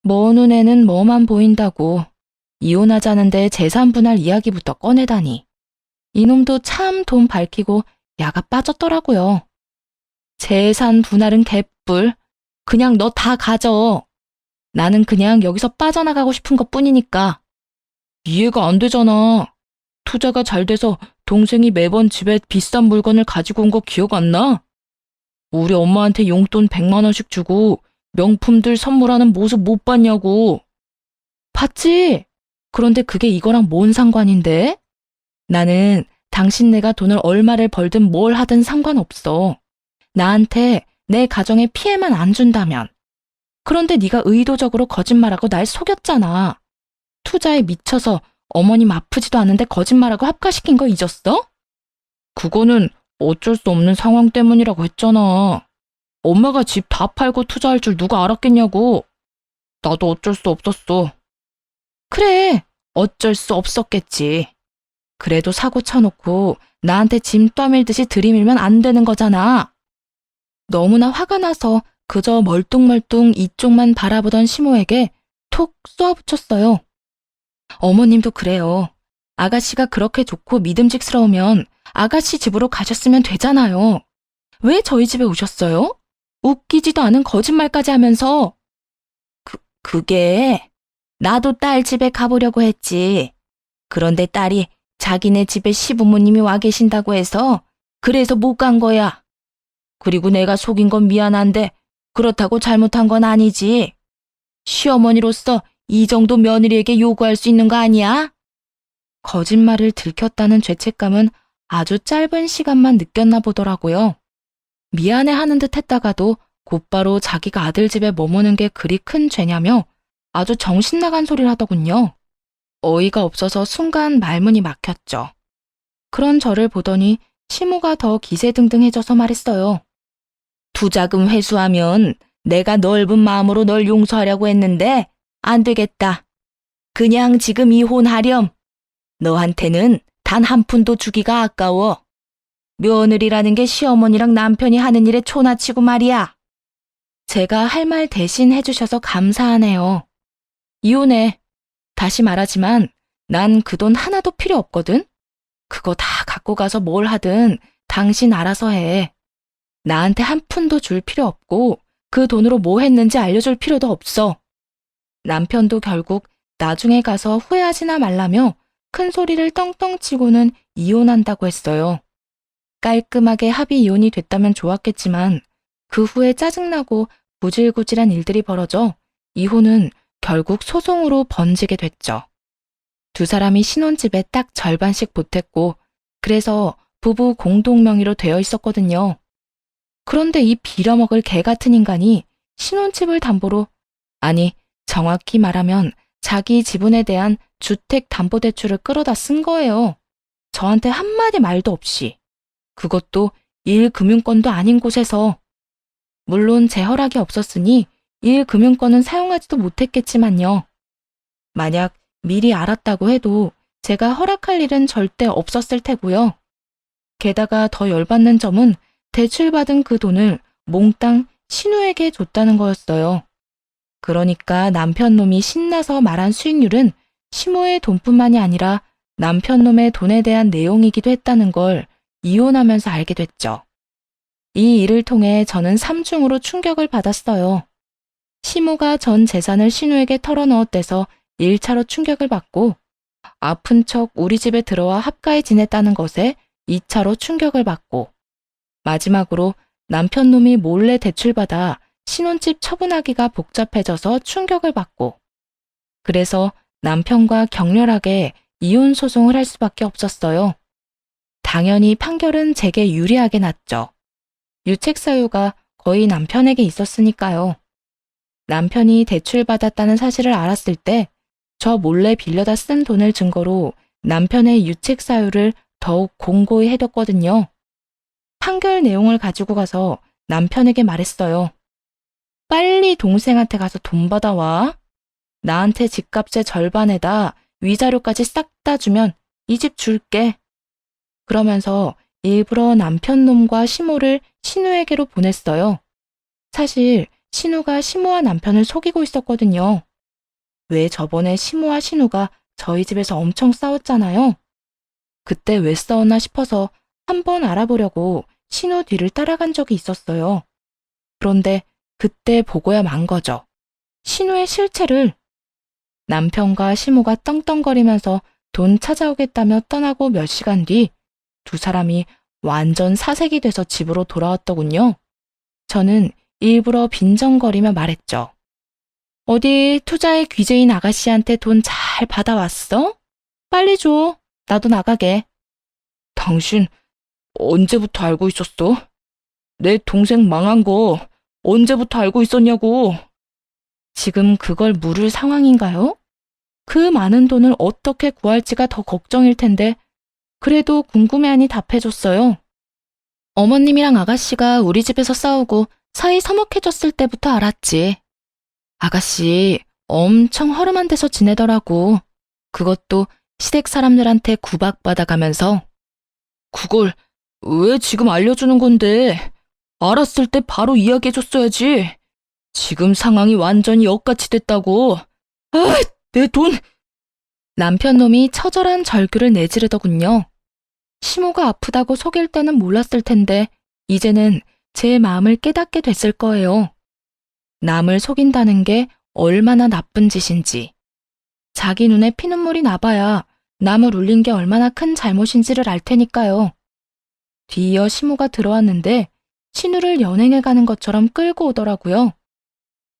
[SPEAKER 1] 먼 눈에는 뭐만 보인다고. 이혼하자는데 재산 분할 이야기부터 꺼내다니. 이놈도 참 돈 밝히고 야가 빠졌더라고요. 재산 분할은 개뿔. 그냥 너 다 가져. 나는 그냥 여기서 빠져나가고 싶은 것뿐이니까. 이해가 안 되잖아. 투자가 잘 돼서 동생이 매번 집에 비싼 물건을 가지고 온 거 기억 안 나? 우리 엄마한테 용돈 100만 원씩 주고 명품들 선물하는 모습 못 봤냐고. 봤지? 그런데 그게 이거랑 뭔 상관인데? 나는 당신네가 돈을 얼마를 벌든 뭘 하든 상관없어. 나한테 내 가정에 피해만 안 준다면. 그런데 네가 의도적으로 거짓말하고 날 속였잖아. 투자에 미쳐서 어머님 아프지도 않은데 거짓말하고 합가시킨 거 잊었어? 그거는 어쩔 수 없는 상황 때문이라고 했잖아. 엄마가 집 다 팔고 투자할 줄 누가 알았겠냐고. 나도 어쩔 수 없었어. 그래, 어쩔 수 없었겠지. 그래도 사고 쳐놓고 나한테 짐 떠밀듯이 들이밀면 안 되는 거잖아. 너무나 화가 나서 그저 멀뚱멀뚱 이쪽만 바라보던 시모에게 톡 쏘아붙였어요. 어머님도 그래요. 아가씨가 그렇게 좋고 믿음직스러우면 아가씨 집으로 가셨으면 되잖아요. 왜 저희 집에 오셨어요? 웃기지도 않은 거짓말까지 하면서. 그게 나도 딸 집에 가보려고 했지. 그런데 딸이 자기네 집에 시부모님이 와 계신다고 해서 그래서 못 간 거야. 그리고 내가 속인 건 미안한데 그렇다고 잘못한 건 아니지. 시어머니로서 이 정도 며느리에게 요구할 수 있는 거 아니야? 거짓말을 들켰다는 죄책감은 아주 짧은 시간만 느꼈나 보더라고요. 미안해하는 듯 했다가도 곧바로 자기가 아들 집에 머무는 게 그리 큰 죄냐며 아주 정신 나간 소리를 하더군요. 어이가 없어서 순간 말문이 막혔죠. 그런 저를 보더니 시모가 더 기세등등해져서 말했어요. 투자금 회수하면 내가 넓은 마음으로 널 용서하려고 했는데 안 되겠다. 그냥 지금 이혼하렴. 너한테는 단 한 푼도 주기가 아까워. 며느리라는 게 시어머니랑 남편이 하는 일에 초나치고 말이야. 제가 할 말 대신 해주셔서 감사하네요. 이혼해. 다시 말하지만 난 그 돈 하나도 필요 없거든. 그거 다 갖고 가서 뭘 하든 당신 알아서 해. 나한테 한 푼도 줄 필요 없고 그 돈으로 뭐 했는지 알려줄 필요도 없어. 남편도 결국 나중에 가서 후회하지나 말라며 큰 소리를 떵떵 치고는 이혼한다고 했어요. 깔끔하게 합의 이혼이 됐다면 좋았겠지만 그 후에 짜증나고 구질구질한 일들이 벌어져 이혼은 결국 소송으로 번지게 됐죠. 두 사람이 신혼집에 딱 절반씩 보탰고 그래서 부부 공동 명의로 되어 있었거든요. 그런데 이 빌어먹을 개 같은 인간이 신혼집을 담보로, 아니 정확히 말하면 자기 지분에 대한 주택담보대출을 끌어다 쓴 거예요. 저한테 한마디 말도 없이. 그것도 1금융권도 아닌 곳에서. 물론 제 허락이 없었으니 1금융권은 사용하지도 못했겠지만요. 만약 미리 알았다고 해도 제가 허락할 일은 절대 없었을 테고요. 게다가 더 열받는 점은 대출받은 그 돈을 몽땅 신우에게 줬다는 거였어요. 그러니까 남편놈이 신나서 말한 수익률은 시모의 돈뿐만이 아니라 남편놈의 돈에 대한 내용이기도 했다는 걸 이혼하면서 알게 됐죠. 이 일을 통해 저는 삼중으로 충격을 받았어요. 시모가 전 재산을 신우에게 털어넣었대서 1차로 충격을 받고 아픈 척 우리 집에 들어와 합가해 지냈다는 것에 2차로 충격을 받고 마지막으로 남편 놈이 몰래 대출받아 신혼집 처분하기가 복잡해져서 충격을 받고 그래서 남편과 격렬하게 이혼 소송을 할 수밖에 없었어요. 당연히 판결은 제게 유리하게 났죠. 유책 사유가 거의 남편에게 있었으니까요. 남편이 대출받았다는 사실을 알았을 때 저 몰래 빌려다 쓴 돈을 증거로 남편의 유책 사유를 더욱 공고히 해뒀거든요. 판결 내용을 가지고 가서 남편에게 말했어요. 빨리 동생한테 가서 돈 받아와. 나한테 집값의 절반에다 위자료까지 싹 다 주면 이 집 줄게. 그러면서 일부러 남편 놈과 시모를 신우에게로 보냈어요. 사실 신우가 시모와 남편을 속이고 있었거든요. 왜 저번에 시모와 신우가 저희 집에서 엄청 싸웠잖아요. 그때 왜 싸웠나 싶어서 한번 알아보려고 신우 뒤를 따라간 적이 있었어요. 그런데 그때 보고야 만 거죠. 신우의 실체를. 남편과 시모가 떵떵거리면서 돈 찾아오겠다며 떠나고 몇 시간 뒤 두 사람이 완전 사색이 돼서 집으로 돌아왔더군요. 저는 일부러 빈정거리며 말했죠. 어디 투자의 귀재인 아가씨한테 돈 잘 받아왔어? 빨리 줘. 나도 나가게. 당신 언제부터 알고 있었어? 내 동생 망한 거 언제부터 알고 있었냐고. 지금 그걸 물을 상황인가요? 그 많은 돈을 어떻게 구할지가 더 걱정일 텐데 그래도 궁금해하니 답해줬어요. 어머님이랑 아가씨가 우리 집에서 싸우고 사이 서먹해졌을 때부터 알았지. 아가씨 엄청 허름한 데서 지내더라고. 그것도 시댁 사람들한테 구박받아가면서. 그걸 왜 지금 알려주는 건데? 알았을 때 바로 이야기해줬어야지. 지금 상황이 완전히 엇같이 됐다고. 아, 내 돈! 남편 놈이 처절한 절규를 내지르더군요. 시모가 아프다고 속일 때는 몰랐을 텐데 이제는 제 마음을 깨닫게 됐을 거예요. 남을 속인다는 게 얼마나 나쁜 짓인지. 자기 눈에 피눈물이 나봐야 남을 울린 게 얼마나 큰 잘못인지를 알 테니까요. 뒤이어 시모가 들어왔는데 신우를 연행해 가는 것처럼 끌고 오더라고요.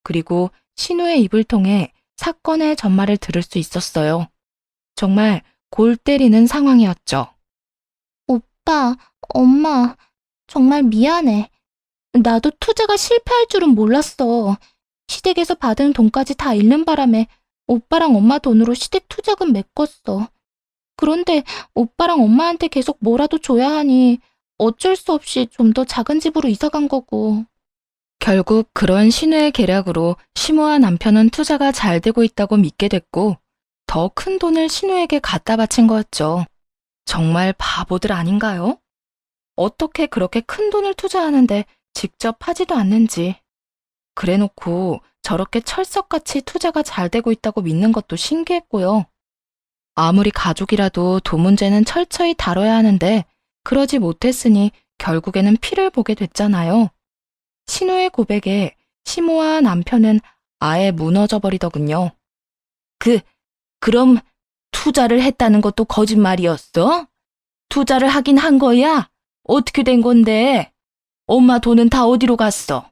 [SPEAKER 1] 그리고 신우의 입을 통해 사건의 전말을 들을 수 있었어요. 정말 골 때리는 상황이었죠.
[SPEAKER 2] 오빠, 엄마, 정말 미안해. 나도 투자가 실패할 줄은 몰랐어. 시댁에서 받은 돈까지 다 잃는 바람에 오빠랑 엄마 돈으로 시댁 투자금 메꿨어. 그런데 오빠랑 엄마한테 계속 뭐라도 줘야 하니 어쩔 수 없이 좀 더 작은 집으로 이사 간 거고.
[SPEAKER 1] 결국 그런 신우의 계략으로 시모와 남편은 투자가 잘 되고 있다고 믿게 됐고 더 큰 돈을 신우에게 갖다 바친 거였죠. 정말 바보들 아닌가요? 어떻게 그렇게 큰 돈을 투자하는데 직접 하지도 않는지. 그래놓고 저렇게 철석같이 투자가 잘 되고 있다고 믿는 것도 신기했고요. 아무리 가족이라도 돈 문제는 철저히 다뤄야 하는데 그러지 못했으니 결국에는 피를 보게 됐잖아요. 신우의 고백에 시모와 남편은 아예 무너져 버리더군요. 그럼 투자를 했다는 것도 거짓말이었어? 투자를 하긴 한 거야? 어떻게 된 건데? 엄마 돈은 다 어디로 갔어?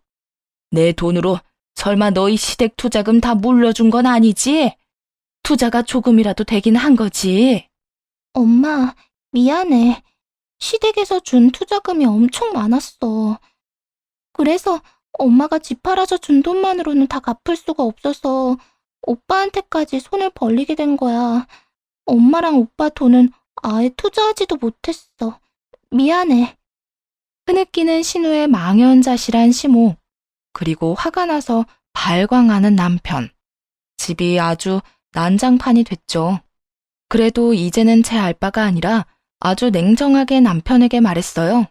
[SPEAKER 1] 내 돈으로 설마 너희 시댁 투자금 다 물려준 건 아니지? 투자가 조금이라도 되긴 한 거지.
[SPEAKER 2] 엄마, 미안해. 시댁에서 준 투자금이 엄청 많았어. 그래서 엄마가 집 팔아서 준 돈만으로는 다 갚을 수가 없어서 오빠한테까지 손을 벌리게 된 거야. 엄마랑 오빠 돈은 아예 투자하지도 못했어. 미안해.
[SPEAKER 1] 흐느끼는 신우의 망연자실한 시모, 그리고 화가 나서 발광하는 남편. 집이 아주 난장판이 됐죠. 그래도 이제는 제 알바가 아니라 아주 냉정하게 남편에게 말했어요.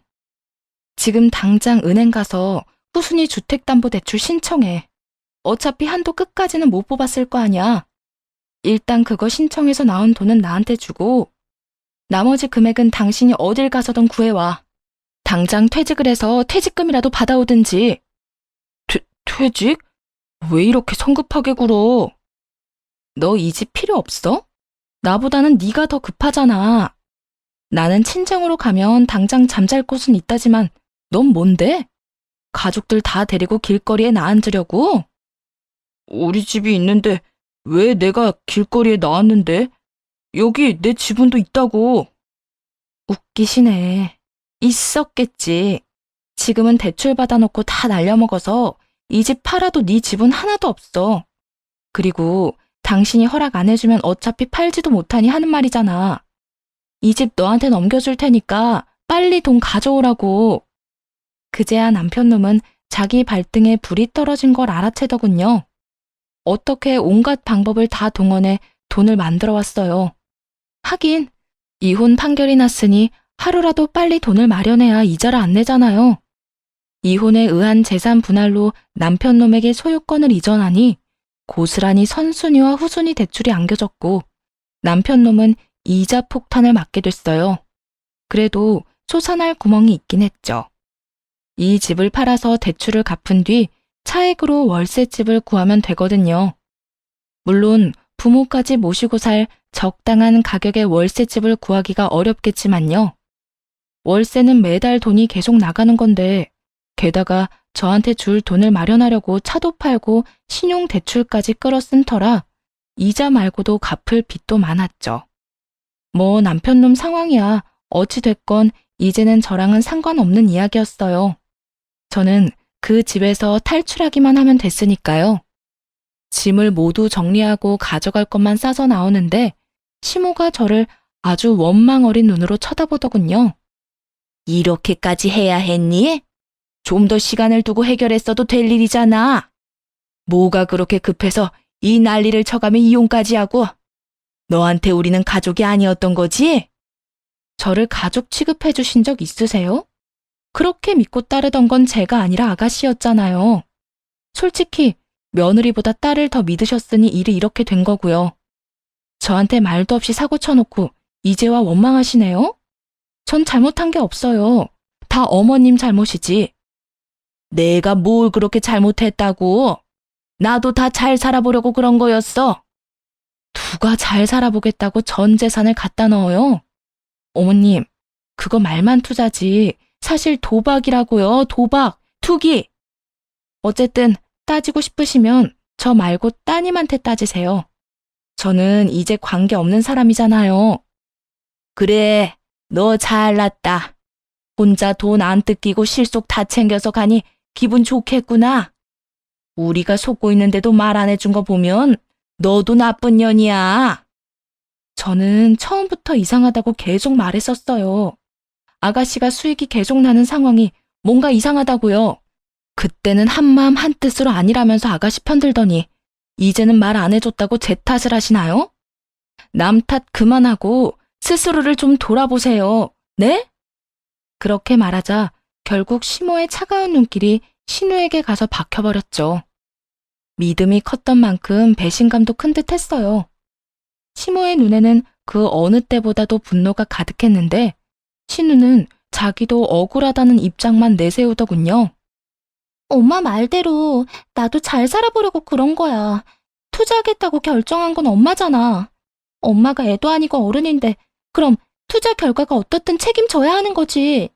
[SPEAKER 1] 지금 당장 은행 가서 후순위 주택담보대출 신청해. 어차피 한도 끝까지는 못 뽑았을 거 아니야. 일단 그거 신청해서 나온 돈은 나한테 주고 나머지 금액은 당신이 어딜 가서든 구해와. 당장 퇴직을 해서 퇴직금이라도 받아오든지. 퇴직? 왜 이렇게 성급하게 굴어? 너 이 집 필요 없어? 나보다는 네가 더 급하잖아. 나는 친정으로 가면 당장 잠잘 곳은 있다지만 넌 뭔데? 가족들 다 데리고 길거리에 나앉으려고? 우리 집이 있는데 왜 내가 길거리에 나왔는데? 여기 내 지분도 있다고. 웃기시네. 있었겠지. 지금은 대출 받아놓고 다 날려먹어서 이 집 팔아도 네 지분 하나도 없어. 그리고 당신이 허락 안 해주면 어차피 팔지도 못하니 하는 말이잖아. 이 집 너한테 넘겨줄 테니까 빨리 돈 가져오라고. 그제야 남편놈은 자기 발등에 불이 떨어진 걸 알아채더군요. 어떻게 온갖 방법을 다 동원해 돈을 만들어 왔어요. 하긴 이혼 판결이 났으니 하루라도 빨리 돈을 마련해야 이자를 안 내잖아요. 이혼에 의한 재산 분할로 남편놈에게 소유권을 이전하니 고스란히 선순위와 후순위 대출이 안겨졌고 남편놈은 이자 폭탄을 맞게 됐어요. 그래도 솟아날 구멍이 있긴 했죠. 이 집을 팔아서 대출을 갚은 뒤 차액으로 월세집을 구하면 되거든요. 물론 부모까지 모시고 살 적당한 가격의 월세집을 구하기가 어렵겠지만요. 월세는 매달 돈이 계속 나가는 건데 게다가 저한테 줄 돈을 마련하려고 차도 팔고 신용대출까지 끌어쓴 터라 이자 말고도 갚을 빚도 많았죠. 뭐 남편놈 상황이야 어찌됐건 이제는 저랑은 상관없는 이야기였어요. 저는 그 집에서 탈출하기만 하면 됐으니까요. 짐을 모두 정리하고 가져갈 것만 싸서 나오는데 시모가 저를 아주 원망 어린 눈으로 쳐다보더군요. 이렇게까지 해야 했니? 좀 더 시간을 두고 해결했어도 될 일이잖아. 뭐가 그렇게 급해서 이 난리를 쳐가며 이혼까지 하고. 너한테 우리는 가족이 아니었던 거지? 저를 가족 취급해 주신 적 있으세요? 그렇게 믿고 따르던 건 제가 아니라 아가씨였잖아요. 솔직히 며느리보다 딸을 더 믿으셨으니 일이 이렇게 된 거고요. 저한테 말도 없이 사고 쳐놓고 이제와 원망하시네요? 전 잘못한 게 없어요. 다 어머님 잘못이지. 내가 뭘 그렇게 잘못했다고? 나도 다 잘 살아보려고 그런 거였어. 누가 잘 살아보겠다고 전 재산을 갖다 넣어요? 어머님, 그거 말만 투자지. 사실 도박이라고요. 도박, 투기. 어쨌든 따지고 싶으시면 저 말고 따님한테 따지세요. 저는 이제 관계 없는 사람이잖아요. 그래, 너 잘났다. 혼자 돈 안 뜯기고 실속 다 챙겨서 가니 기분 좋겠구나. 우리가 속고 있는데도 말 안 해준 거 보면 너도 나쁜 년이야. 저는 처음부터 이상하다고 계속 말했었어요. 아가씨가 수익이 계속 나는 상황이 뭔가 이상하다고요. 그때는 한마음 한뜻으로 아니라면서 아가씨 편들더니 이제는 말 안 해줬다고 제 탓을 하시나요? 남 탓 그만하고 스스로를 좀 돌아보세요. 네? 그렇게 말하자 결국 시모의 차가운 눈길이 신우에게 가서 박혀버렸죠. 믿음이 컸던 만큼 배신감도 큰 듯 했어요. 시모의 눈에는 그 어느 때보다도 분노가 가득했는데 신우는 자기도 억울하다는 입장만 내세우더군요.
[SPEAKER 2] 엄마 말대로 나도 잘 살아보려고 그런 거야. 투자하겠다고 결정한 건 엄마잖아. 엄마가 애도 아니고 어른인데 그럼 투자 결과가 어떻든 책임져야 하는 거지.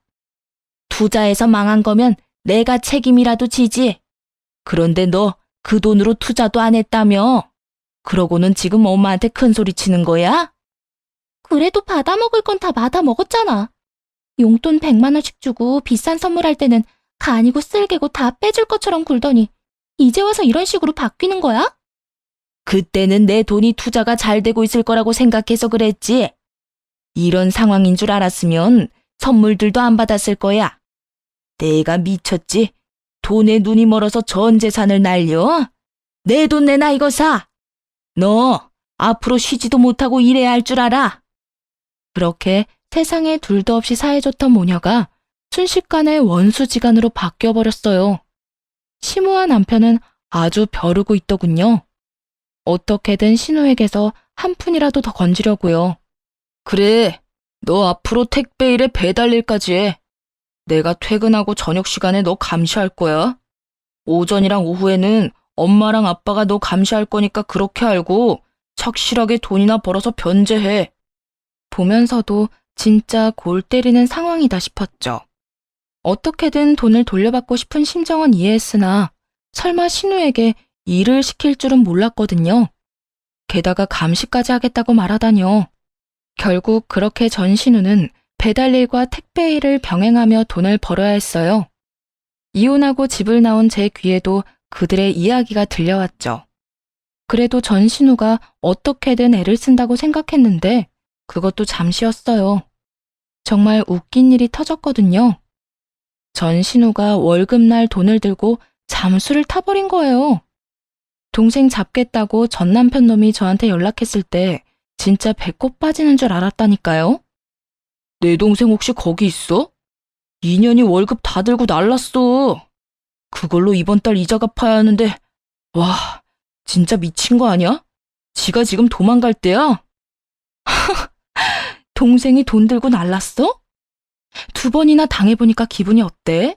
[SPEAKER 1] 투자해서 망한 거면 내가 책임이라도 지지. 그런데 너 그 돈으로 투자도 안 했다며? 그러고는 지금 엄마한테 큰 소리 치는 거야?
[SPEAKER 2] 그래도 받아먹을 건 다 받아먹었잖아. 용돈 100만 원씩 주고 비싼 선물할 때는 간이고 쓸개고 다 빼줄 것처럼 굴더니 이제 와서 이런 식으로 바뀌는 거야?
[SPEAKER 1] 그때는 내 돈이 투자가 잘 되고 있을 거라고 생각해서 그랬지. 이런 상황인 줄 알았으면 선물들도 안 받았을 거야. 내가 미쳤지. 돈에 눈이 멀어서 전 재산을 날려? 내 돈 내놔 이거 사. 너 앞으로 쉬지도 못하고 일해야 할 줄 알아. 그렇게 세상에 둘도 없이 사해줬던 모녀가 순식간에 원수지간으로 바뀌어버렸어요. 시모와 남편은 아주 벼르고 있더군요. 어떻게든 신우에게서 한 푼이라도 더 건지려고요. 그래, 너 앞으로 택배 일에 배달 일까지 해. 내가 퇴근하고 저녁 시간에 너 감시할 거야. 오전이랑 오후에는 엄마랑 아빠가 너 감시할 거니까 그렇게 알고 착실하게 돈이나 벌어서 변제해. 보면서도 진짜 골 때리는 상황이다 싶었죠. 어떻게든 돈을 돌려받고 싶은 심정은 이해했으나 설마 신우에게 일을 시킬 줄은 몰랐거든요. 게다가 감시까지 하겠다고 말하다뇨. 결국 그렇게 전신우는 배달일과 택배일을 병행하며 돈을 벌어야 했어요. 이혼하고 집을 나온 제 귀에도 그들의 이야기가 들려왔죠. 그래도 전신우가 어떻게든 애를 쓴다고 생각했는데 그것도 잠시였어요. 정말 웃긴 일이 터졌거든요. 전신우가 월급날 돈을 들고 잠수를 타버린 거예요. 동생 잡겠다고 전 남편 놈이 저한테 연락했을 때 진짜 배꼽 빠지는 줄 알았다니까요. 내 동생 혹시 거기 있어? 2년이 월급 다 들고 날랐어. 그걸로 이번 달 이자 갚아야 하는데 와, 진짜 미친 거 아니야? 지가 지금 도망갈 때야? 동생이 돈 들고 날랐어? 2번이나 당해보니까 기분이 어때?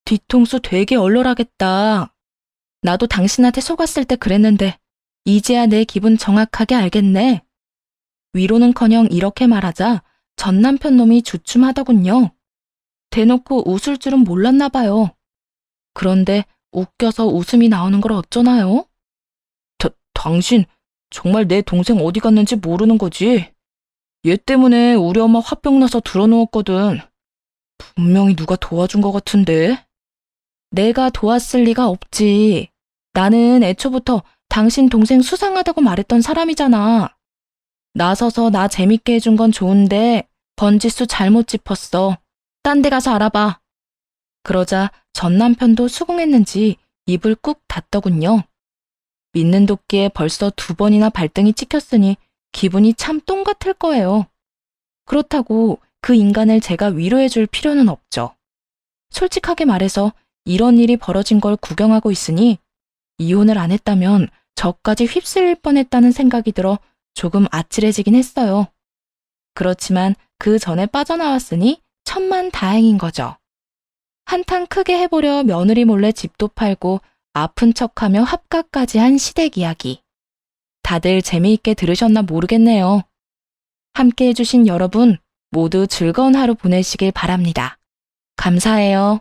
[SPEAKER 1] 뒤통수 되게 얼얼하겠다. 나도 당신한테 속았을 때 그랬는데 이제야 내 기분 정확하게 알겠네. 위로는커녕 이렇게 말하자 전 남편 놈이 주춤하더군요. 대놓고 웃을 줄은 몰랐나 봐요. 그런데 웃겨서 웃음이 나오는 걸 어쩌나요? 당신 정말 내 동생 어디 갔는지 모르는 거지? 얘 때문에 우리 엄마 화병 나서 들어누웠거든. 분명히 누가 도와준 것 같은데? 내가 도왔을 리가 없지. 나는 애초부터 당신 동생 수상하다고 말했던 사람이잖아. 나서서 나 재밌게 해준 건 좋은데 번지수 잘못 짚었어. 딴 데 가서 알아봐. 그러자 전 남편도 수긍했는지 입을 꾹 닫더군요. 믿는 도끼에 벌써 2번이나 발등이 찍혔으니 기분이 참 똥 같을 거예요. 그렇다고 그 인간을 제가 위로해 줄 필요는 없죠. 솔직하게 말해서 이런 일이 벌어진 걸 구경하고 있으니 이혼을 안 했다면 저까지 휩쓸릴 뻔했다는 생각이 들어 조금 아찔해지긴 했어요. 그렇지만 그 전에 빠져나왔으니 천만 다행인 거죠. 한탕 크게 해보려 며느리 몰래 집도 팔고 아픈 척하며 합가까지 한 시댁 이야기. 다들 재미있게 들으셨나 모르겠네요. 함께 해주신 여러분 모두 즐거운 하루 보내시길 바랍니다. 감사해요.